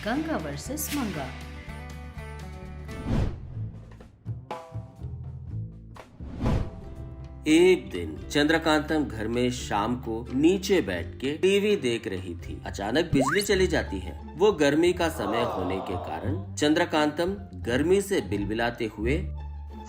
Ganga versus मंगा। एक दिन चंद्रकांतम घर में शाम को नीचे बैठ के टीवी देख रही थी। अचानक बिजली चली जाती है। वो गर्मी का समय होने के कारण चंद्रकांतम गर्मी से बिलबिलाते हुए,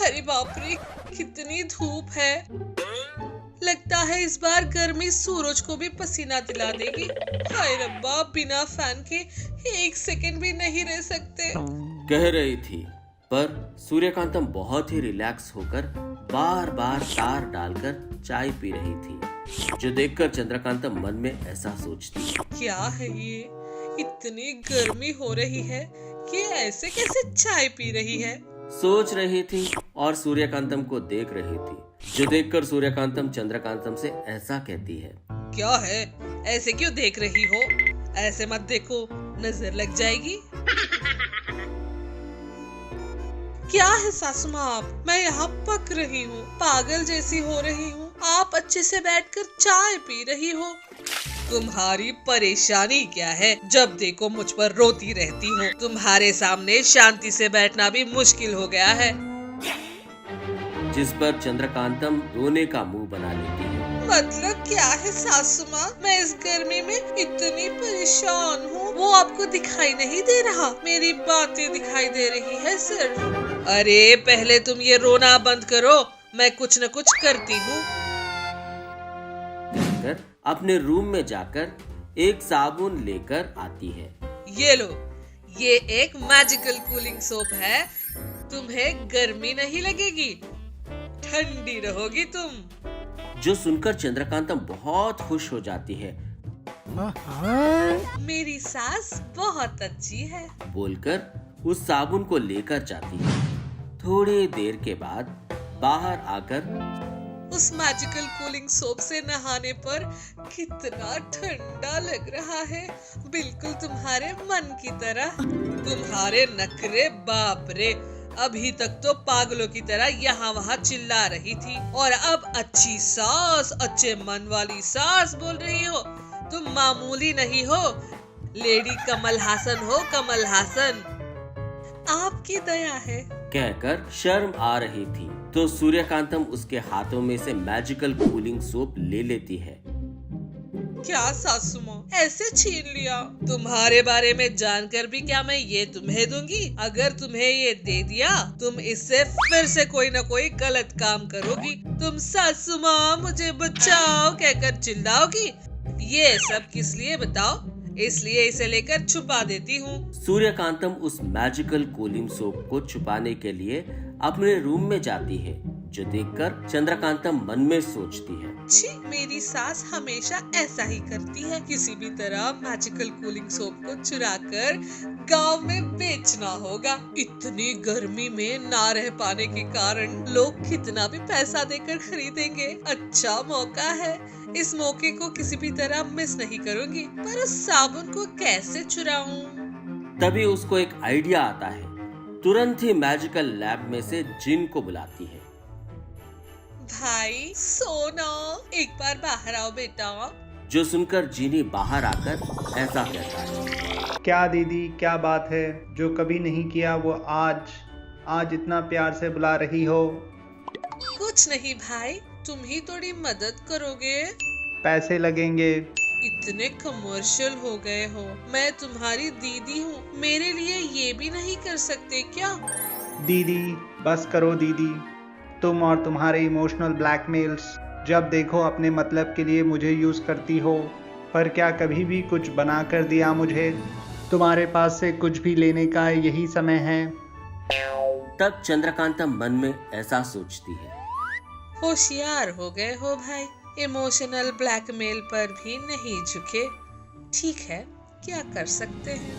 अरे बाप रे, कितनी धूप है। लगता है इस बार गर्मी सूरज को भी पसीना दिला देगी। हाय रब्बा, बिना फैन के एक सेकंड भी नहीं रह सकते। कह रही थी, पर सूर्यकांतम बहुत ही रिलैक्स होकर बार बार तार डालकर चाय पी रही थी, जो देखकर चंद्रकांतम मन में ऐसा सोचती, क्या है ये, इतनी गर्मी हो रही है कि ऐसे कैसे चाय पी रही है। सोच रही थी और सूर्यकांतम को देख रही थी, जो देखकर सूर्यकांतम चंद्रकांतम से ऐसा कहती है, क्या है, ऐसे क्यों देख रही हो? ऐसे मत देखो, नजर लग जाएगी। क्या है सासू माँ, आप, मैं यहाँ पक रही हूँ, पागल जैसी हो रही हूँ। आप अच्छे से बैठकर चाय पी रही हो। तुम्हारी परेशानी क्या है? जब देखो मुझ पर रोती रहती हो। तुम्हारे सामने शांति से बैठना भी मुश्किल हो गया है। जिस पर चंद्रकांतम रोने का मुंह बना लेती है। मतलब क्या है सासू माँ, मैं इस गर्मी में इतनी परेशान हूँ, वो आपको दिखाई नहीं दे रहा? मेरी बातें दिखाई दे रही है सिर्फ। अरे पहले तुम ये रोना बंद करो, मैं कुछ न कुछ करती हूँ। कहकर अपने रूम में जाकर एक साबुन लेकर आती है। ये लो, ये एक मैजिकल कूलिंग सोप है। तुम्हें गर्मी नहीं लगेगी, ठंडी रहोगी तुम। जो सुनकर चंद्रकांतम बहुत खुश हो जाती है। मेरी सास बहुत अच्छी है, बोलकर उस साबुन को लेकर जाती है। थोड़ी देर के बाद बाहर आकर उस मैजिकल कूलिंग सोप से नहाने पर कितना ठंडा लग रहा है, बिल्कुल तुम्हारे मन की तरह। तुम्हारे नखरे, बाप रे, अभी तक तो पागलों की तरह यहाँ वहाँ चिल्ला रही थी, और अब अच्छी सास, अच्छे मन वाली सास बोल रही हो। तुम मामूली नहीं हो, लेडी कमल हासन हो, कमल हासन। आपकी दया है। कहकर शर्म आ रही थी तो सूर्यकांतम उसके हाथों में से मैजिकल कूलिंग सोप ले लेती है। क्या सासू माँ, ऐसे छीन लिया? तुम्हारे बारे में जानकर भी क्या मैं ये तुम्हें दूंगी? अगर तुम्हें ये दे दिया, तुम इससे फिर से कोई न कोई गलत काम करोगी। तुम सासू माँ मुझे बचाओ कहकर चिल्लाओगी। ये सब किस लिए बताओ? इसलिए इसे लेकर छुपा देती हूँ। सूर्यकांतम उस मैजिकल कूलिंग सोप को छुपाने के लिए अपने रूम में जाती है, जो देखकर चंद्रकांतम मन में सोचती है, छी, मेरी सास हमेशा ऐसा ही करती है। किसी भी तरह मैजिकल कूलिंग सोप को चुराकर गांव में बेचना होगा। इतनी गर्मी में ना रह पाने के कारण लोग कितना भी पैसा देकर खरीदेंगे। अच्छा मौका है, इस मौके को किसी भी तरह मिस नहीं करूंगी। पर उस साबुन को कैसे चुराऊं? तभी उसको एक आइडिया आता है। तुरंत ही मैजिकल लैब में से जिन को बुलाती है। भाई सोना, एक बार बाहर आओ बेटा। जो सुनकर जीनी बाहर आकर ऐसा कहता है, क्या दीदी, क्या बात है? जो कभी नहीं किया वो आज इतना प्यार से बुला रही हो। कुछ नहीं भाई, तुम ही थोड़ी मदद करोगे? पैसे लगेंगे। इतने कमर्शियल हो गए हो। मैं तुम्हारी दीदी हूँ, मेरे लिए ये भी नहीं कर सकते क्या? दीदी बस करो दीदी, तुम और तुम्हारे इमोशनल ब्लैकमेल्स, जब देखो अपने मतलब के लिए मुझे यूज करती हो। पर क्या कभी भी कुछ बना कर दिया मुझे? तुम्हारे पास से कुछ भी लेने का यही समय है। तब चंद्रकांतम मन में ऐसा सोचती है, होशियार हो गए हो भाई, इमोशनल ब्लैकमेल पर भी नहीं झुके। ठीक है, क्या कर सकते हैं।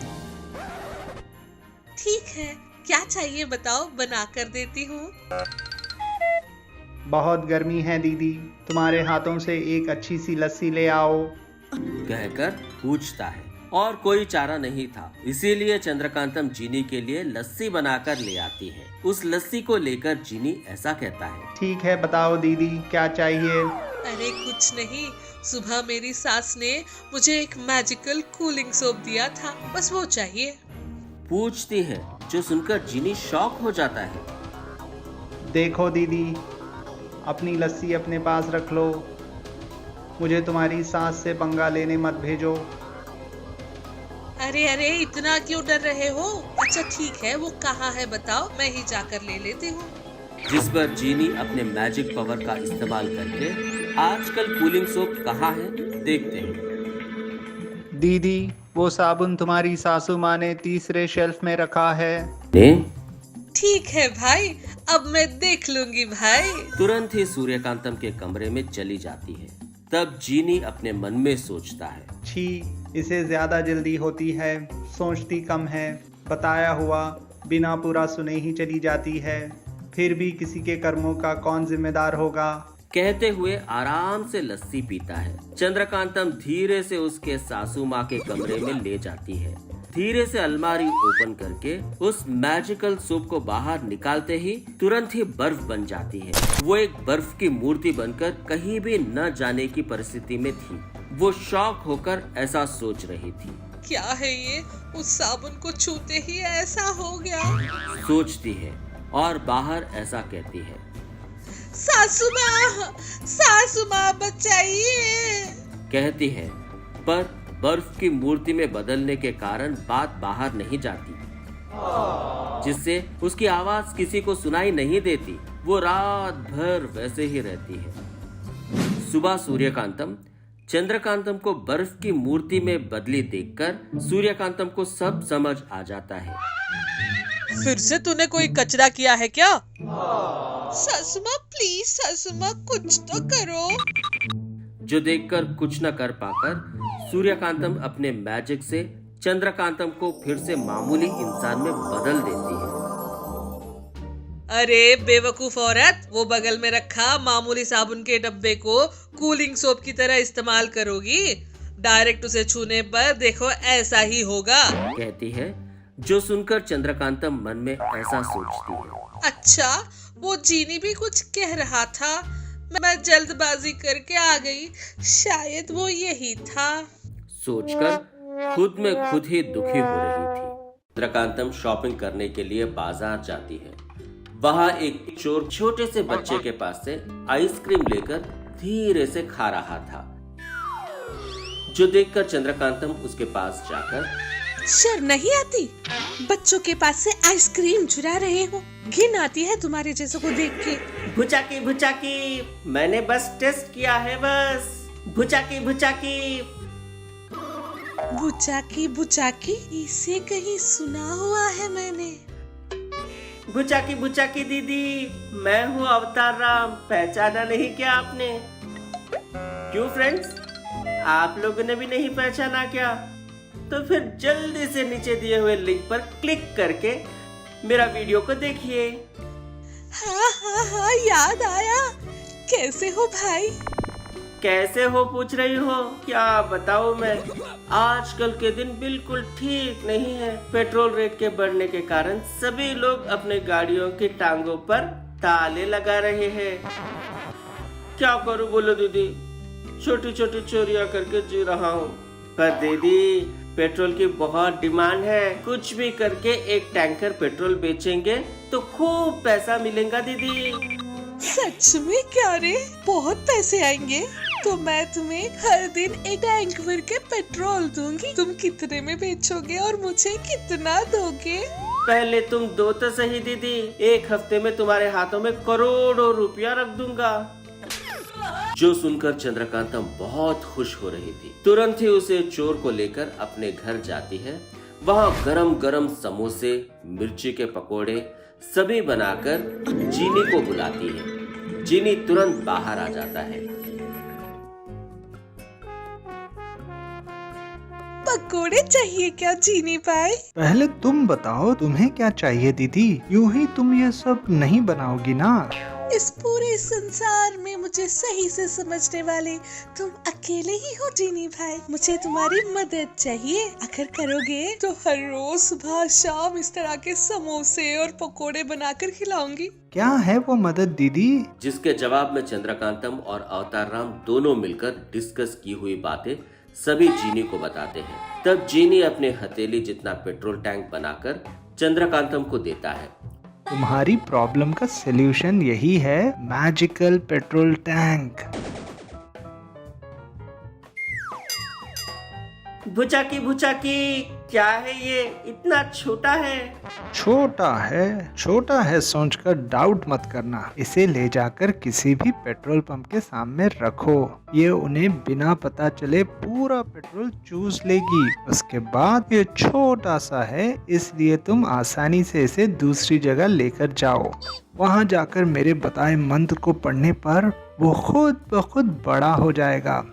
ठीक है, क्या चाहिए बताओ, बना कर देती हूँ। बहुत गर्मी है दीदी, तुम्हारे हाथों से एक अच्छी सी लस्सी ले आओ। कहकर पूछता है, और कोई चारा नहीं था, इसीलिए चंद्रकांतम जीनी के लिए लस्सी बनाकर ले आती है। उस लस्सी को लेकर जीनी ऐसा कहता है, ठीक है बताओ दीदी, क्या चाहिए? अरे कुछ नहीं, सुबह मेरी सास ने मुझे एक मैजिकल कूलिंग सोप दिया था, बस वो चाहिए। पूछती है, जो सुनकर जीनी शॉक हो जाता है। देखो दीदी, अपनी लस्सी अपने पास रख लो, मुझे तुम्हारी सास से पंगा लेने मत भेजो। अरे अरे, इतना क्यों डर रहे हो? अच्छा ठीक है, वो कहाँ है बताओ, मैं ही जाकर ले लेती हूँ। जिस पर जीनी अपने मैजिक पावर का इस्तेमाल करके आजकल कूलिंग सोप कहाँ है देखते हैं। दीदी, वो साबुन तुम्हारी सासू माँ ने तीसरे शेल्फ में रखा है। ने ठीक है भाई, अब मैं देख लूंगी भाई। तुरंत ही सूर्यकांतम के कमरे में चली जाती है। तब जीनी अपने मन में सोचता है, छी, इसे ज्यादा जल्दी होती है, सोचती कम है, बताया हुआ बिना पूरा सुने ही चली जाती है, फिर भी किसी के कर्मों का कौन जिम्मेदार होगा। कहते हुए आराम से लस्सी पीता है। चंद्रकांतम धीरे से उसके सासू माँ के कमरे में ले जाती है। धीरे से अलमारी ओपन करके उस मैजिकल सोप को बाहर निकालते ही तुरंत ही बर्फ बन जाती है। वो एक बर्फ की मूर्ति बनकर कहीं भी न जाने की परिस्थिति में थी। वो शॉक होकर ऐसा सोच रही थी, क्या है ये, उस साबुन को छूते ही ऐसा हो गया। सोचती है और बाहर ऐसा कहती है, सासू माँ बचाइए। कहती है, पर बर्फ की मूर्ति में बदलने के कारण बात बाहर नहीं जाती, जिससे उसकी आवाज किसी को सुनाई नहीं देती। वो रात भर वैसे ही रहती है। सुबह सूर्यकांतम चंद्रकांतम को बर्फ की मूर्ति में बदली देखकर सूर्यकांतम को सब समझ आ जाता है। फिर से तूने कोई कचरा किया है क्या? सासुमा प्लीज, सासुमा कुछ तो करो। जो देखकर कुछ न कर पाकर सूर्यकांतम अपने मैजिक से चंद्रकांतम को फिर से मामूली इंसान में बदल देती है। अरे बेवकूफ औरत, वो बगल में रखा मामूली साबुन के डब्बे को कूलिंग सोप की तरह इस्तेमाल करोगी? डायरेक्ट उसे छूने पर देखो ऐसा ही होगा, कहती है। जो सुनकर चंद्रकांतम मन में ऐसा सोचती है। अच्छा, वो जीनी भी कुछ कह रहा था, मैं जल्दबाजी करके आ गई, शायद वो यही था। सोचकर खुद में खुद ही दुखी हो रही थी। चंद्रकांतम शॉपिंग करने के लिए बाजार जाती है। वहाँ एक चोर छोटे से बच्चे के पास से आइसक्रीम लेकर धीरे से खा रहा था, जो देखकर चंद्रकांतम उसके पास जाकर, शर्म नहीं आती? बच्चों के पास से आइसक्रीम चुरा रहे हो, घिन आती है तुम्हारे जैसों को देख के। भुचाकी भुचाकी, मैंने बस टेस्ट किया है, बस भुचाकी भुचाकी। बुचाकी बुचाकी, इसे कहीं सुना हुआ है मैंने। भुचाकी भुचाकी दीदी, मैं हूँ अवतार राम, पहचाना नहीं क्या आपने? क्यों फ्रेंड्स, आप लोगों ने भी नहीं पहचाना क्या? तो फिर जल्दी से नीचे दिए हुए लिंक पर क्लिक करके मेरा वीडियो को देखिए। हाँ, याद आया। कैसे हो भाई? कैसे हो पूछ रही हो? क्या बताऊं मैं, आजकल के दिन बिल्कुल ठीक नहीं है। पेट्रोल रेट के बढ़ने के कारण सभी लोग अपने गाड़ियों की टांगों पर ताले लगा रहे हैं। क्या करूं बोलो दीदी, छोटी छोटी चोरियां करके जी रहा हूँ। पर दीदी, पेट्रोल की बहुत डिमांड है, कुछ भी करके एक टैंकर पेट्रोल बेचेंगे तो खूब पैसा मिलेगा दीदी। सच में क्या रे, बहुत पैसे आएंगे? तो मैं तुम्हें हर दिन एक टैंक भर के पेट्रोल दूंगी। तुम कितने में बेचोगे और मुझे कितना दोगे? पहले तुम दो तो सही दीदी, एक हफ्ते में तुम्हारे हाथों में करोड़ों रुपया रख दूंगा। जो सुनकर चंद्रकांतम बहुत खुश हो रही थी। तुरंत ही उसे चोर को लेकर अपने घर जाती है। वहाँ गरम गरम समोसे, मिर्ची के पकोड़े सभी बनाकर जीनी को बुलाती है। जीनी तुरंत बाहर आ जाता है। पकोड़े चाहिए क्या जीनी भाई? पहले तुम बताओ तुम्हें क्या चाहिए दीदी, यूं ही तुम ये सब नहीं बनाओगी ना? इस पूरे संसार में मुझे सही से समझने वाले तुम अकेले ही हो जीनी भाई। मुझे तुम्हारी मदद चाहिए। अगर करोगे तो हर रोज सुबह शाम इस तरह के समोसे और पकोड़े बनाकर खिलाऊंगी। क्या है वो मदद दीदी? जिसके जवाब में चंद्रकांतम और अवतार राम दोनों मिलकर डिस्कस की हुई बातें सभी जीनी को बताते हैं। तब जीनी अपने हथेली जितना पेट्रोल टैंक बनाकर चंद्रकांतम को देता है। तुम्हारी प्रॉब्लम का सलूशन यही है, मैजिकल पेट्रोल टैंक। भुचाकी क्या है ये, इतना छोटा है? छोटा है सोचकर डाउट मत करना। इसे ले जाकर किसी भी पेट्रोल पंप के सामने रखो। ये उन्हें बिना पता चले पूरा पेट्रोल चूस लेगी। उसके बाद ये छोटा सा है, इसलिए तुम आसानी से इसे दूसरी जगह लेकर जाओ। वहाँ जाकर मेरे बताए मंत्र को पढ़ने पर वो खुद ब खुद बड़ा हो जाएगा।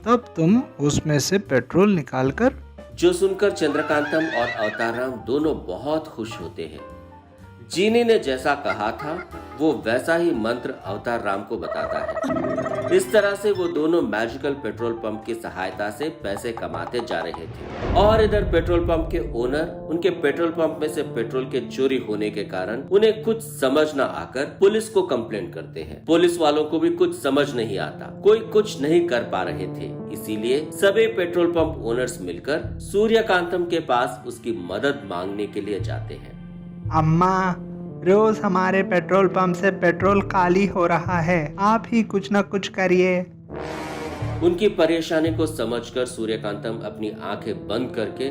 तब तुम उसमें से पेट्रोल निकालकर। जो सुनकर चंद्रकांतम और अवतार राम दोनों बहुत खुश होते हैं। जीनी ने जैसा कहा था वो वैसा ही मंत्र अवतार राम को बताता है। इस तरह से वो दोनों मैजिकल पेट्रोल पंप की सहायता से पैसे कमाते जा रहे थे। और इधर पेट्रोल पंप के ओनर उनके पेट्रोल पंप में से पेट्रोल के चोरी होने के कारण उन्हें कुछ समझ न आकर पुलिस को कंप्लेंट करते हैं। पुलिस वालों को भी कुछ समझ नहीं आता, कोई कुछ नहीं कर पा रहे थे। इसीलिए सभी पेट्रोल पंप ओनर्स मिलकर सूर्यकांतम के पास उसकी मदद मांगने के लिए जाते हैं। अम्मा, रोज हमारे पेट्रोल पंप से पेट्रोल खाली हो रहा है, आप ही कुछ न कुछ करिए। उनकी परेशानी को समझकर सूर्यकांतम अपनी आंखें बंद करके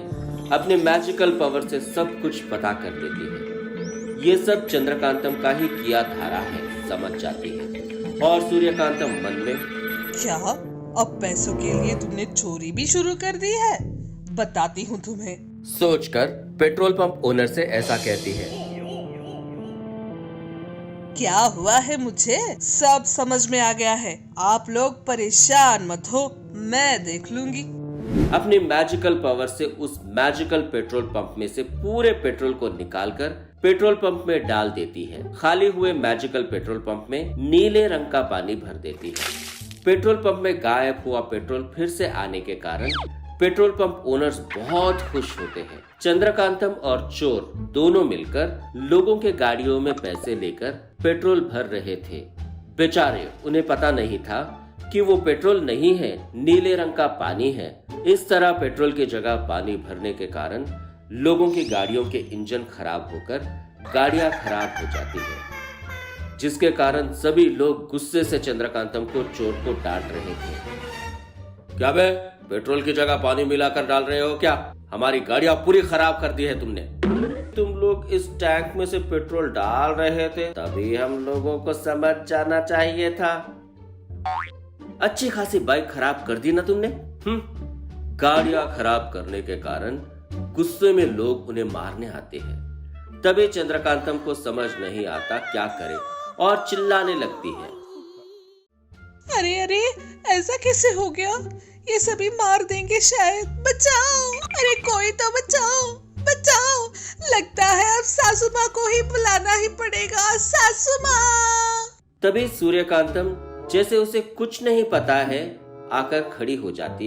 अपने मैजिकल पावर से सब कुछ पता कर लेती है। ये सब चंद्रकांतम का ही किया धारा है, समझ जाती है। और सूर्यकांतम मन में, क्या अब पैसों के लिए तुमने चोरी भी शुरू कर दी है? बताती हूँ तुम्हें। सोचकर पेट्रोल पंप ओनर से ऐसा कहती है। क्या हुआ है मुझे सब समझ में आ गया है। आप लोग परेशान मत हो, मैं देख लूंगी। अपनी मैजिकल पावर से उस मैजिकल पेट्रोल पंप में से पूरे पेट्रोल को निकालकर पेट्रोल पंप में डाल देती है। खाली हुए मैजिकल पेट्रोल पंप में नीले रंग का पानी भर देती है। पेट्रोल पंप में गायब हुआ पेट्रोल फिर से आने के कारण पेट्रोल पंप ओनर्स बहुत खुश होते हैं। चंद्रकांतम और चोर दोनों मिलकर लोगों के गाड़ियों में पैसे लेकर पेट्रोल भर रहे थे। बेचारे, उन्हें पता नहीं था कि वो पेट्रोल नहीं है, नीले रंग का पानी है। इस तरह पेट्रोल की जगह पानी भरने के कारण लोगों की गाड़ियों के इंजन खराब होकर गाड़ियां खराब हो जाती है, जिसके कारण सभी लोग गुस्से से चंद्रकांतम को, चोर को डांट रहे थे। क्या बे, पेट्रोल की जगह पानी मिलाकर डाल रहे हो क्या? हमारी गाड़ियां पूरी खराब कर दी है तुमने। तुम लोग इस टैंक में से पेट्रोल डाल रहे थे, तभी हम लोगों को समझ जाना चाहिए था। अच्छी खासी बाइक खराब कर दी ना तुमने। गाड़ियां खराब करने के कारण गुस्से में लोग उन्हें मारने आते हैं। तभी चंद्रकांतम को समझ नहीं आता क्या करे और चिल्लाने लगती है। अरे अरे, ऐसा कैसे हो गया? ये सभी मार देंगे शायद। बचाओ, अरे कोई तो बचाओ, बचाओ। लगता है अब सासू माँ को ही बुलाना ही पड़ेगा। सासू माँ। तभी सूर्यकांतम, जैसे उसे कुछ नहीं पता है, आकर खड़ी हो जाती